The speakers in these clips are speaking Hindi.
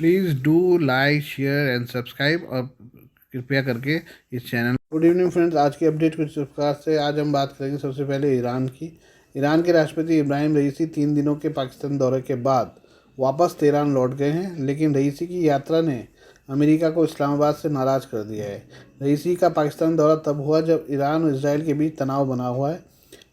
Please do like share and subscribe और कृपया करके इस चैनल। गुड इवनिंग फ्रेंड्स, आज की अपडेट कुछ इस प्रकार से। आज हम बात करेंगे सबसे पहले ईरान की। ईरान के राष्ट्रपति इब्राहिम रईसी 3 दिनों के पाकिस्तान दौरे के बाद वापस तेहरान लौट गए हैं, लेकिन रईसी की यात्रा ने अमेरिका को इस्लामाबाद से नाराज़ कर दिया है। रईसी का पाकिस्तान दौरा तब हुआ जब ईरान और इसराइल के बीच तनाव बना हुआ है।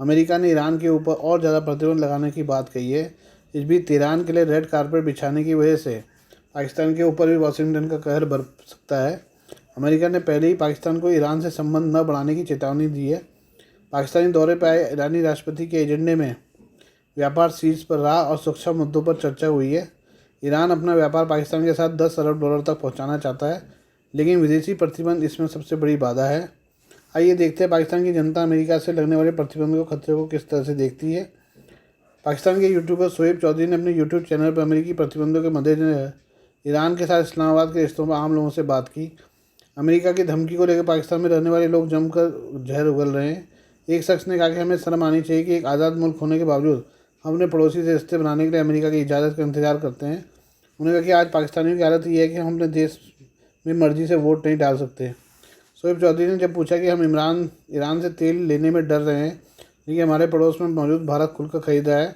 अमेरिका ने ईरान के ऊपर और ज़्यादा प्रतिबंध लगाने की बात कही है। इस बीच तेहरान के लिए रेड कारपेट बिछाने की वजह से पाकिस्तान के ऊपर भी वाशिंगटन का कहर बरप सकता है। अमेरिका ने पहले ही पाकिस्तान को ईरान से संबंध न बढ़ाने की चेतावनी दी है। पाकिस्तानी दौरे पर आए ईरानी राष्ट्रपति के एजेंडे में व्यापार शीर्ष पर रहा और सुरक्षा मुद्दों पर चर्चा हुई है। ईरान अपना व्यापार पाकिस्तान के साथ 10 अरब डॉलर तक पहुंचाना चाहता है, लेकिन विदेशी प्रतिबंध इसमें सबसे बड़ी बाधा है। आइए देखते हैं पाकिस्तान की जनता अमेरिका से लगने वाले प्रतिबंध को खतरे को किस तरह से देखती है। पाकिस्तान के यूट्यूबर शोएब चौधरी ने अपने यूट्यूब चैनल पर अमेरिकी प्रतिबंधों के मद्देनजर ईरान के साथ इस्लामाबाद के रिश्तों पर आम लोगों से बात की। अमेरिका की धमकी को लेकर पाकिस्तान में रहने वाले लोग जमकर जहर उगल रहे हैं। एक शख्स ने कहा कि हमें शर्म आनी चाहिए कि एक आज़ाद मुल्क होने के बावजूद हम अपने पड़ोसी से रिश्ते बनाने के लिए अमेरिका की इजाज़त का इंतजार करते हैं। उन्होंने कहा कि आज पाकिस्तानियों की हालत यह है कि हम अपने देश में मर्जी से वोट नहीं डाल सकते। शोएब चौधरी ने जब पूछा कि हम ईरान से तेल लेने में डर रहे हैं, लेकिन हमारे पड़ोस में मौजूद भारत खुलकर खरीद रहा है।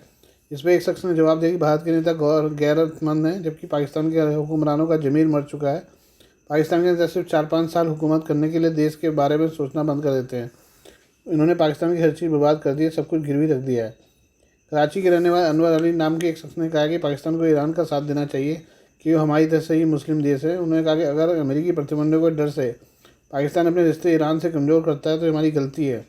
इस पर एक शख्स ने जवाब दिया कि भारत के नेता गैरतमंद हैं, जबकि पाकिस्तान के हुक्मरानों का ज़मीर मर चुका है। पाकिस्तान के नेता सिर्फ 4-5 साल हुकूमत करने के लिए देश के बारे में सोचना बंद कर देते हैं। इन्होंने पाकिस्तान की हर चीज़ बर्बाद कर दी है, सब कुछ गिरवी रख दिया है। कराची के रहने वाले अनवर अली नाम के एक शख्स ने कहा कि पाकिस्तान को ईरान का साथ देना चाहिए कि वो हमारी तरह से ही मुस्लिम देश है। उन्होंने कहा कि अगर अमेरिकी प्रतिबंधों के डर से पाकिस्तान अपने रिश्ते ईरान से कमज़ोर करता है तो हमारी गलती है।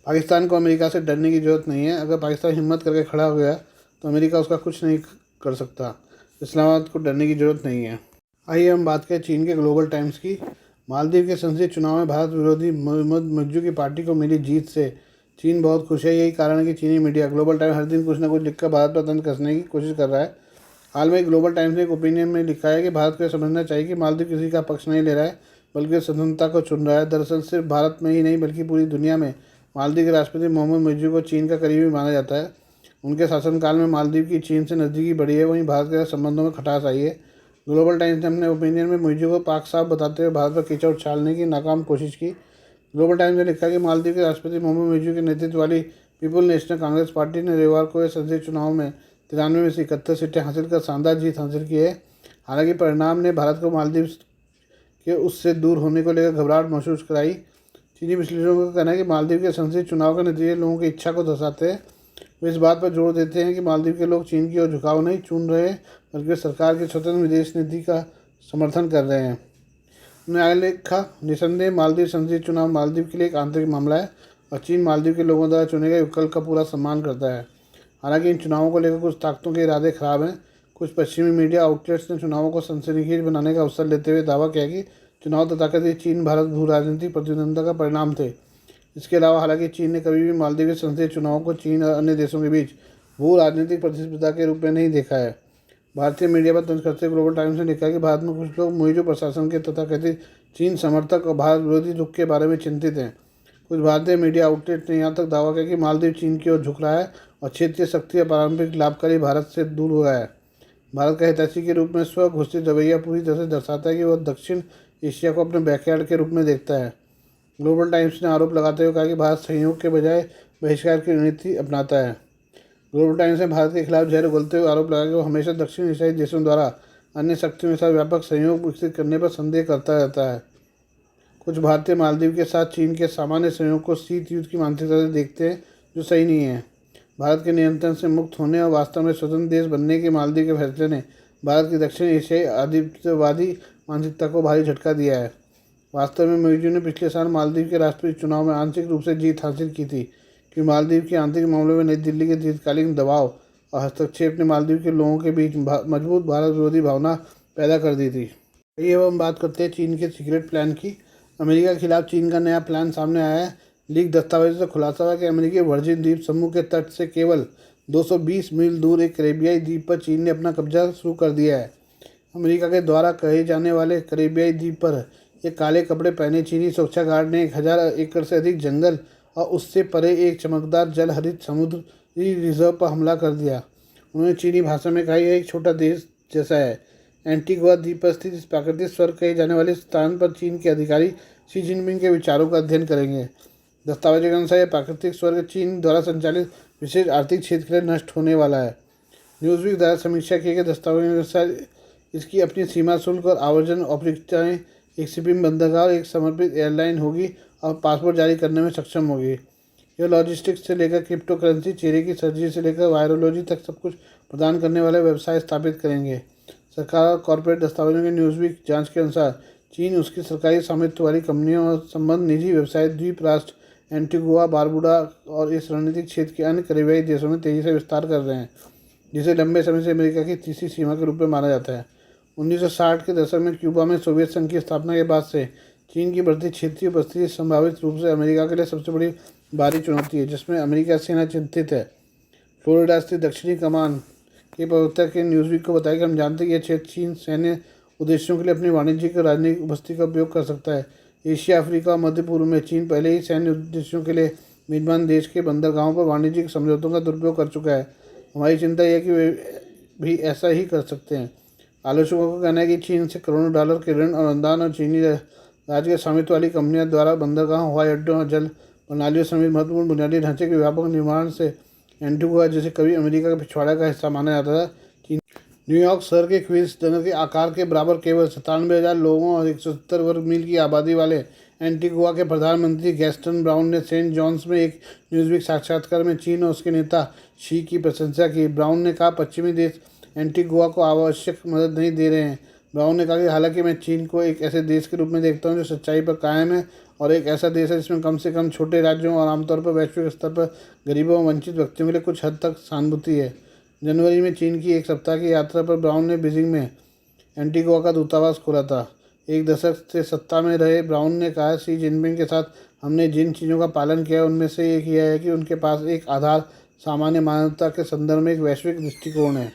पाकिस्तान को अमेरिका से डरने की ज़रूरत नहीं है। अगर पाकिस्तान हिम्मत करके खड़ा हो गया तो अमेरिका उसका कुछ नहीं कर सकता। इस्लामाबाद को डरने की ज़रूरत नहीं है। आइए हम बात करें चीन के ग्लोबल टाइम्स की। मालदीव के संसदीय चुनाव में भारत विरोधी मोहम्मद मज्जू की पार्टी को मिली जीत से चीन बहुत खुश है। यही कारण है कि चीनी मीडिया ग्लोबल टाइम्स हर दिन कुछ न कुछ लिखकर भारत पर तंज कसने की कोशिश कर रहा है। हाल में ग्लोबल टाइम्स ने एक ओपिनियन में लिखा है कि भारत को यह समझना चाहिए कि मालदीव किसी का पक्ष नहीं ले रहा है, बल्कि स्वतंत्रता को चुन रहा है। दरअसल सिर्फ भारत में ही नहीं बल्कि पूरी दुनिया में मालदीव के राष्ट्रपति मोहम्मद मज्जू को चीन का करीबी माना जाता है। उनके शासनकाल में मालदीव की चीन से नज़दीकी बढ़ी है, वहीं भारत के साथ संबंधों में खटास आई है। ग्लोबल टाइम्स ने अपने ओपिनियन में मुइज़ू को पाक साफ बताते हुए भारत पर कीचड़ उछालने की नाकाम कोशिश की। ग्लोबल टाइम्स ने लिखा कि मालदीव के राष्ट्रपति मोहम्मद मुइज़ू के नेतृत्व वाली पीपुल नेशनल कांग्रेस पार्टी ने रविवार को संसदीय चुनाव में 93 में से 71 सीटें हासिल कर शानदार जीत हासिल की है। हालांकि परिणाम ने भारत को मालदीव के उससे दूर होने को लेकर घबराहट महसूस कराई। चीनी विश्लेषकों का कहना है कि मालदीव के संसदीय चुनाव के नतीजे लोगों की इच्छा को दर्शाते हैं। वे इस बात पर जोर देते हैं कि मालदीव के लोग चीन की ओर झुकाव नहीं चुन रहे हैं, बल्कि वे सरकार की स्वतंत्र विदेश नीति का समर्थन कर रहे हैं। उन्होंने आगे लिखा, निसंदेह मालदीव संसदीय चुनाव मालदीव के लिए एक आंतरिक मामला है और चीन मालदीव के लोगों द्वारा चुने गए विकल्प का पूरा सम्मान करता है। हालांकि इन चुनावों को लेकर कुछ ताकतों के इरादे खराब हैं। कुछ पश्चिमी मीडिया आउटलेट्स ने चुनावों को सनसनीखेज बनाने का अवसर लेते हुए दावा किया कि चुनाव तथाकथित चीन भारत भू राजनीतिक प्रतिद्वंद्विता का परिणाम थे। इसके अलावा हालांकि चीन ने कभी भी मालदीव के संसदीय चुनाव को चीन और अन्य देशों के बीच भू राजनीतिक प्रतिस्पर्धा के रूप में नहीं देखा है। भारतीय मीडिया पर तंज करते ग्लोबल टाइम्स ने लिखा कि भारत में कुछ लोग मुइज़ू प्रशासन के तथाकथित चीन समर्थक और भारत विरोधी रुख के बारे में चिंतित हैं। कुछ भारतीय मीडिया आउटलेट ने यहाँ तक दावा किया कि मालदीव चीन की ओर झुक रहा है और क्षेत्रीय शक्ति या पारंपरिक लाभकारी भारत से दूर हो रहा है। भारत का हितैषी के रूप में स्व घोषित रवैया पूरी तरह से दर्शाता है कि वह दक्षिण एशिया को अपने बैकयार्ड के रूप में देखता है। ग्लोबल टाइम्स ने आरोप लगाते हुए कहा कि भारत सहयोग के बजाय बहिष्कार की रणनीति अपनाता है। ग्लोबल टाइम्स ने भारत के खिलाफ जहर उगलते हुए आरोप लगाया कि वो हमेशा दक्षिण एशियाई देशों द्वारा अन्य शक्तियों के साथ व्यापक सहयोग विकसित करने पर संदेह करता रहता है। कुछ भारतीय मालदीव के साथ चीन के सामान्य सहयोग को शीत युद्ध की मानसिकता से देखते हैं, जो सही नहीं है। भारत के नियंत्रण से मुक्त होने और वास्तव में स्वतंत्र देश बनने के मालदीव के फैसले ने भारत की दक्षिण एशियाई आधिपत्यवादी मानसिकता को भारी झटका दिया है। वास्तव में मुइज़ू ने पिछले साल मालदीव के राष्ट्रपति चुनाव में आंशिक रूप से जीत हासिल की थी, कि मालदीव के आंतरिक मामलों में नई दिल्ली के दीर्घकालीन दबाव और हस्तक्षेप ने मालदीव के लोगों के बीच मजबूत भारत विरोधी भावना पैदा कर दी थी। आइए अब हम बात करते हैं चीन के सीक्रेट प्लान की। अमेरिका के खिलाफ चीन का नया प्लान सामने आया है। लीक दस्तावेजों से खुलासा हुआ कि अमेरिकी वर्जिन द्वीप समूह के तट से केवल 220 मील दूर एक कैरेबियाई द्वीप पर चीन ने अपना कब्जा शुरू कर दिया है। अमेरिका के द्वारा कहे जाने वाले कैरेबियाई द्वीप पर एक काले कपड़े पहने चीनी सुरक्षा गार्ड ने 1000 एकड़ से अधिक जंगल और उससे परे एक चमकदार जल हरित समुद्री रिजर्व पर हमला कर दिया। उन्होंने चीनी भाषा में कहा, यह एक छोटा देश जैसा है, एंटीगुआ द्वीप पर स्थित इस प्राकृतिक स्वर्ग कहे जाने वाले स्थान पर चीन के अधिकारी शी जिनपिंग के विचारों का अध्ययन करेंगे। दस्तावेजों के अनुसार यह प्राकृतिक स्वर्ग चीन द्वारा संचालित विशेष आर्थिक क्षेत्र के लिए नष्ट होने वाला है। न्यूज़वीक द्वारा समीक्षा किए गए दस्तावेजों के अनुसार इसकी अपनी सीमा शुल्क और आवर्जन औपचारिकताएं, एक शिपिंग बंदरगाह और एक समर्पित एयरलाइन होगी और पासपोर्ट जारी करने में सक्षम होगी। यह लॉजिस्टिक्स से लेकर क्रिप्टो करेंसी, चेहरे की सर्जरी से लेकर वायरोलॉजी तक सब कुछ प्रदान करने वाले व्यवसाय स्थापित करेंगे। सरकार और कॉर्पोरेट दस्तावेजों के न्यूज़वीक जांच के अनुसार चीन उसकी सरकारी स्वामित्व वाली कंपनियों और संबंध निजी व्यवसाय द्वीप राष्ट्र एंटीगुआ, बारबुडा और इस रणनीतिक क्षेत्र के अन्य करीबी देशों में तेजी से विस्तार कर रहे हैं, जिसे लंबे समय से अमेरिका की तीसरी सीमा के रूप में माना जाता है। 1960 के दशक में क्यूबा में सोवियत संघ की स्थापना के बाद से चीन की बढ़ती क्षेत्रीय उपस्थिति संभावित रूप से अमेरिका के लिए सबसे बड़ी बाहरी चुनौती है, जिसमें अमेरिका सेना चिंतित है। फ्लोरिडा स्थित दक्षिणी कमान के प्रवक्ता के न्यूज़वीक को बताया कि हम जानते हैं कि यह क्षेत्र चीन सैन्य उद्देश्यों के लिए अपनी वाणिज्यिक और राजनीतिक उपस्थिति का उपयोग कर सकता है। एशिया, अफ्रीका और मध्य पूर्व में चीन पहले ही सैन्य उद्देश्यों के लिए मेजबान देश के बंदरगाहों पर वाणिज्यिक समझौतों का दुरुपयोग कर चुका है। हमारी चिंता यह है कि वे भी ऐसा ही कर सकते हैं। आलोचकों का कहना है कि चीन से करोड़ों डॉलर के ऋण और अनुदान और चीनी राज्य के स्वामित्व वाली कंपनियों द्वारा बंदरगाहों, हवाई अड्डों और जल प्रणालियों समेत महत्वपूर्ण बुनियादी ढांचे के व्यापक निर्माण से एंटीगुआ, जिसे कभी अमेरिका के पिछवाड़े का हिस्सा माना जाता था, चीन न्यूयॉर्क शहर के क्वींस नगर के आकार के बराबर केवल 97,000 लोगों और 170 वर्ग मील की आबादी वाले एंटीगुआ के प्रधानमंत्री गैस्टन ब्राउन ने सेंट जॉन्स में एक न्यूज़वीक साक्षात्कार में चीन और उसके नेता शी की प्रशंसा की। ब्राउन ने कहा, पश्चिमी देश एंटीगुआ को आवश्यक मदद नहीं दे रहे हैं। ब्राउन ने कहा कि हालांकि मैं चीन को एक ऐसे देश के रूप में देखता हूं जो सच्चाई पर कायम है और एक ऐसा देश है जिसमें कम से कम छोटे राज्यों और आमतौर पर वैश्विक स्तर पर गरीबों और वंचित व्यक्तियों के लिए कुछ हद तक सहानुभूति है। जनवरी में चीन की एक सप्ताह की यात्रा पर ब्राउन ने बीजिंग में एंटीगुआ का दूतावास खोला था। एक दशक से सत्ता में रहे ब्राउन ने कहा, शी जिनपिंग के साथ हमने जिन चीज़ों का पालन किया उनमें से एक यह है कि उनके पास एक आधार सामान्य मानवता के संदर्भ में एक वैश्विक दृष्टिकोण है।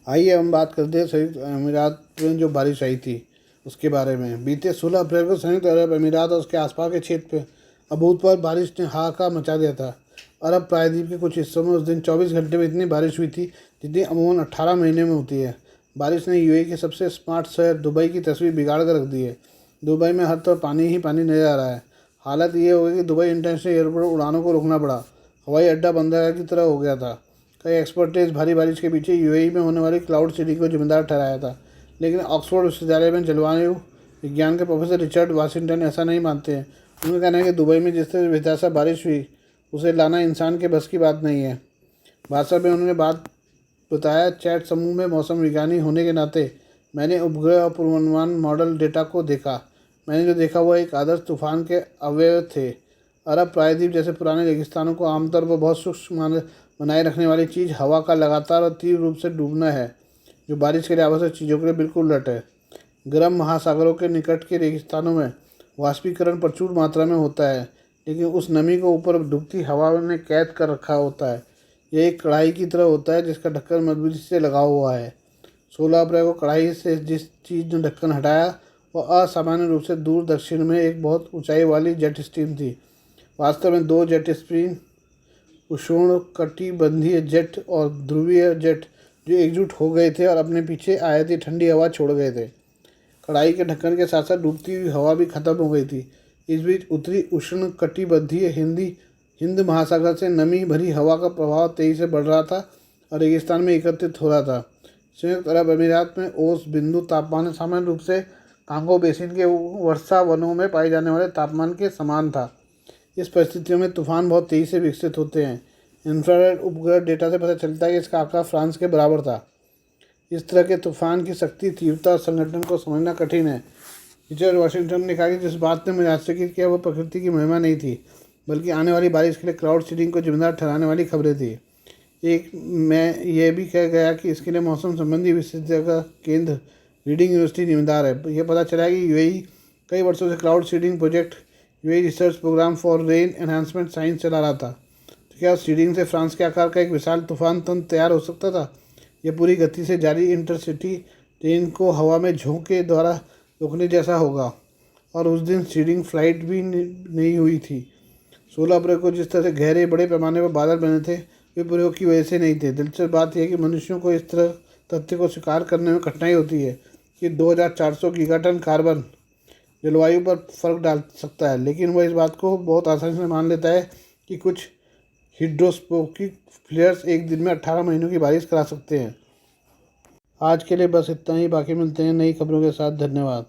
आइए हम बात करते हैं संयुक्त अमीरात में जो बारिश आई थी उसके बारे में। बीते 16 अप्रैल को संयुक्त अरब अमीरात और उसके आसपास के क्षेत्र पर अभूतपूर्व बारिश ने हाहाकार मचा दिया था। अरब प्रायद्वीप के कुछ हिस्सों में उस दिन 24 घंटे में इतनी बारिश हुई थी जितनी अमूमन 18 महीने में होती है। बारिश ने यूएई के सबसे स्मार्ट शहर दुबई की तस्वीर बिगाड़ कर रख दी है। दुबई में हर तरफ पानी ही पानी नजर आ रहा है। हालत ये हो गई कि दुबई इंटरनेशनल एयरपोर्ट उड़ानों को रोकना पड़ा। हवाई अड्डा बंदरगाह की तरह हो गया था। कई एक्सपर्ट ने इस भारी बारिश के पीछे यूएई में होने वाली क्लाउड सीडिंग को जिम्मेदार ठहराया था, लेकिन ऑक्सफोर्ड विश्वविद्यालय में जलवायु विज्ञान के प्रोफेसर रिचर्ड वाशिंगटन ऐसा नहीं मानते हैं। उनका कहना है कि दुबई में जिस तरह बेतहाशा बारिश हुई उसे लाना इंसान के बस की बात नहीं है। भाषा में उन्होंने बात बताया, चैट समूह में मौसम विज्ञानी होने के नाते मैंने उपग्रह और पूर्वानुमान मॉडल डेटा को देखा। मैंने जो देखा वह एक आदर्श तूफान के अवयव थे। अरब प्रायद्वीप जैसे पुराने रेगिस्तानों को आमतौर पर बहुत सूक्ष्म बनाए रखने वाली चीज़ हवा का लगातार और तीव्र रूप से डूबना है, जो बारिश के लिए आवश्यक चीज़ों के लिए बिल्कुल उलट है। गर्म महासागरों के निकट के रेगिस्तानों में वाष्पीकरण प्रचुर मात्रा में होता है, लेकिन उस नमी को ऊपर डूबती हवा ने कैद कर रखा होता है। यह एक कढ़ाई की तरह होता है जिसका ढक्कन मजबूती से लगा हुआ है। 16 अप्रैल को कढ़ाई से जिस चीज़ ने ढक्कन हटाया वह असामान्य रूप से दूर दक्षिण में एक बहुत ऊंचाई वाली जेट स्ट्रीम थी। वास्तव में 2 जेट स्ट्रीम, उष्णकटिबंधीय जेट और ध्रुवीय जेट, जो एकजुट हो गए थे और अपने पीछे आए थे ठंडी हवा छोड़ गए थे। कढ़ाई के ढक्कन के साथ साथ डूबती हुई हवा भी खत्म हो गई थी। इस बीच उत्तरी उष्णकटिबंधीय हिंद महासागर से नमी भरी हवा का प्रभाव तेजी से बढ़ रहा था और रेगिस्तान में एकत्रित हो रहा था। संयुक्त अरब अमीरात में औसत बिंदु तापमान सामान्य रूप से कांगो बेसिन के वर्षा वनों में पाए जाने वाले तापमान के समान था। इस परिस्थितियों में तूफान बहुत तेज़ी से विकसित होते हैं। इंफ्रारेड उपग्रह डेटा से पता चलता है कि इसका आकार फ्रांस के बराबर था। इस तरह के तूफान की शक्ति, तीव्रता और संगठन को समझना कठिन है। रिचर्ड वाशिंगटन ने कहा कि जिस बात ने मुझे आश्चर्यचकित किया वह प्रकृति की महिमा नहीं थी, बल्कि आने वाली बारिश के लिए क्लाउड सीडिंग को जिम्मेदार ठहराने वाली खबरें थी। एक मैं यह भी कह गया कि इसके लिए मौसम संबंधी विशेषज्ञ का केंद्र रीडिंग यूनिवर्सिटी जिम्मेदार है। यह पता चला कि यूएई कई वर्षों से cloud seeding project UAE research program for rain enhancement science चला रहा था। तो क्या सीडिंग से फ्रांस के आकार का एक विशाल तूफान तंत्र तैयार हो सकता था? यह पूरी गति से जारी इंटरसिटी ट्रेन को हवा में झोंके द्वारा रोकने जैसा होगा। और उस दिन सीडिंग फ्लाइट भी नहीं हुई थी। 16 अप्रैल को जिस तरह से गहरे बड़े पैमाने पर बादल बने थे वे प्रयोग की वजह से नहीं थे। दिलचस्प बात यह है कि मनुष्यों को इस तरह तथ्य को स्वीकार करने में कठिनाई होती है कि 2400 गीगाटन कार्बन जलवायु पर फर्क डाल सकता है, लेकिन वह इस बात को बहुत आसानी से मान लेता है कि कुछ हिड्रोस्पोकिक फ्लेयर्स एक दिन में 18 महीनों की बारिश करा सकते हैं। आज के लिए बस इतना ही, बाकी मिलते हैं नई खबरों के साथ। धन्यवाद।